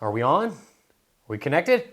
Are we on? Are we connected?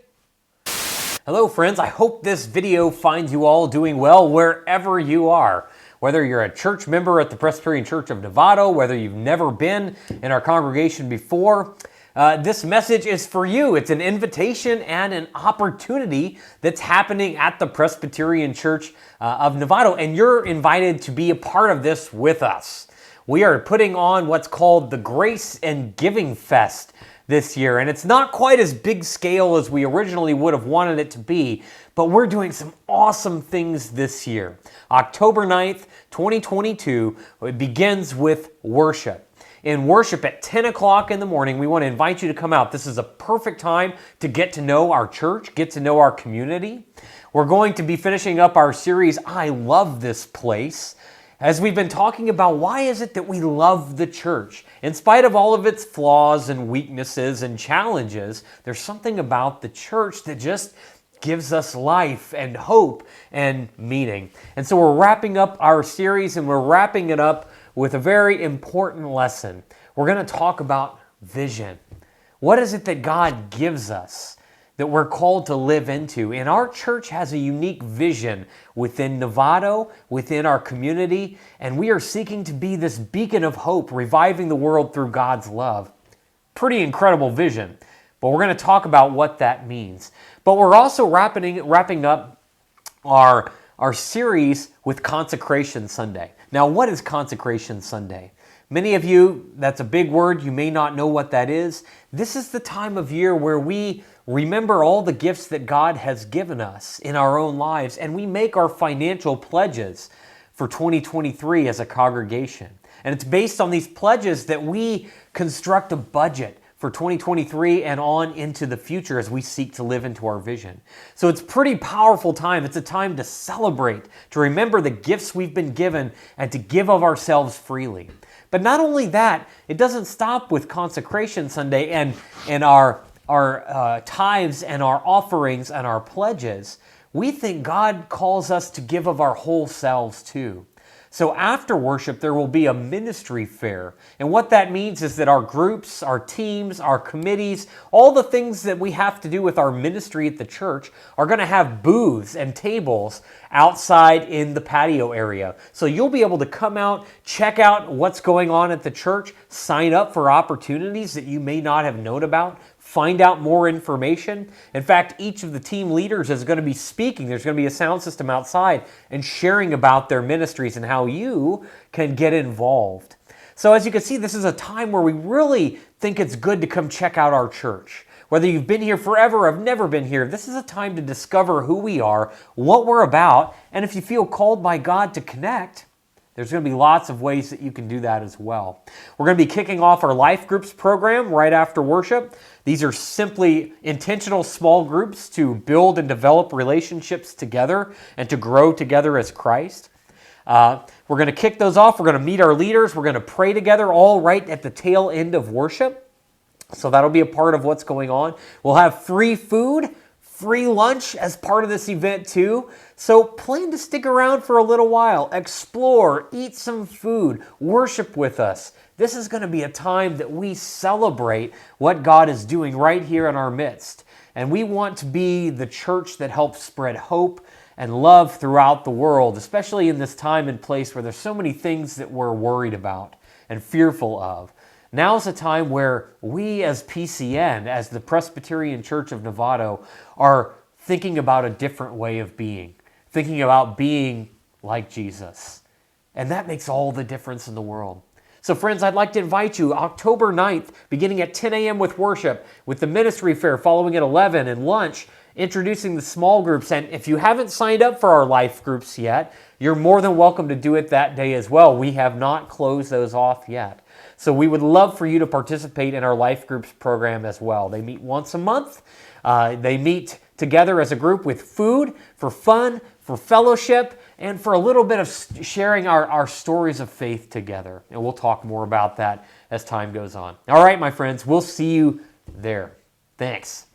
Hello friends, I hope this video finds you all doing well wherever you are. Whether you're a church member at the Presbyterian Church of Novato, whether you've never been in our congregation before, this message is for you. It's an invitation and an opportunity that's happening at the Presbyterian Church of Novato, and you're invited to be a part of this with us. We are putting on what's called the Grace and Giving Fest this year, and it's not quite as big scale as we originally would have wanted it to be, but we're doing some awesome things this year. October 9th, 2022, it begins with worship. In worship at 10 o'clock in the morning, we want to invite you to come out. This is a perfect time to get to know our church, get to know our community. We're going to be finishing up our series, I Love This Place, as we've been talking about why is it that we love the church. In spite of all of its flaws and weaknesses and challenges, there's something about the church that just gives us life and hope and meaning. And so we're wrapping up our series, and we're wrapping it up with a very important lesson. We're going to talk about vision. What is it that God gives us that we're called to live into? And our church has a unique vision within Novato, within our community, and we are seeking to be this beacon of hope, reviving the world through God's love. Pretty incredible vision, but we're going to talk about what that means. But we're also wrapping up our series with Consecration Sunday. Now, what is Consecration Sunday? Many of you, that's a big word, you may not know what that is. This is the time of year where we remember all the gifts that God has given us in our own lives, and we make our financial pledges for 2023 as a congregation. And it's based on these pledges that we construct a budget for 2023 and on into the future as we seek to live into our vision. So it's a pretty powerful time. It's a time to celebrate, to remember the gifts we've been given, and to give of ourselves freely. But not only that, it doesn't stop with Consecration Sunday and our tithes and our offerings and our pledges. We think God calls us to give of our whole selves too. So after worship, there will be a ministry fair. And what that means is that our groups, our teams, our committees, all the things that we have to do with our ministry at the church are going to have booths and tables outside in the patio area. So you'll be able to come out, check out what's going on at the church, sign up for opportunities that you may not have known about, find out more information. In fact, each of the team leaders is going to be speaking. There's going to be a sound system outside and sharing about their ministries and how you can get involved. So as you can see, this is a time where we really think it's good to come check out our church. Whether you've been here forever or have never been here, this is a time to discover who we are, what we're about, and if you feel called by God to connect, there's going to be lots of ways that you can do that as well. We're going to be kicking off our Life Groups program right after worship. These are simply intentional small groups to build and develop relationships together and to grow together as Christ. We're going to kick those off. We're going to meet our leaders. We're going to pray together all right at the tail end of worship. So that'll be a part of what's going on. We'll have free food, free lunch as part of this event too. So plan to stick around for a little while, explore, eat some food, worship with us. This is going to be a time that we celebrate what God is doing right here in our midst. And we want to be the church that helps spread hope and love throughout the world, especially in this time and place where there's so many things that we're worried about and fearful of. Now's a time where we as PCN, as the Presbyterian Church of Novato, are thinking about a different way of being, thinking about being like Jesus. And that makes all the difference in the world. So friends, I'd like to invite you October 9th, beginning at 10 a.m. with worship, with the ministry fair following at 11 and lunch, introducing the small groups. And if you haven't signed up for our life groups yet, you're more than welcome to do it that day as well. We have not closed those off yet. So we would love for you to participate in our Life Groups program as well. They meet once a month. They meet together as a group with food, for fun, for fellowship, and for a little bit of sharing our stories of faith together. And we'll talk more about that as time goes on. All right, my friends, we'll see you there. Thanks.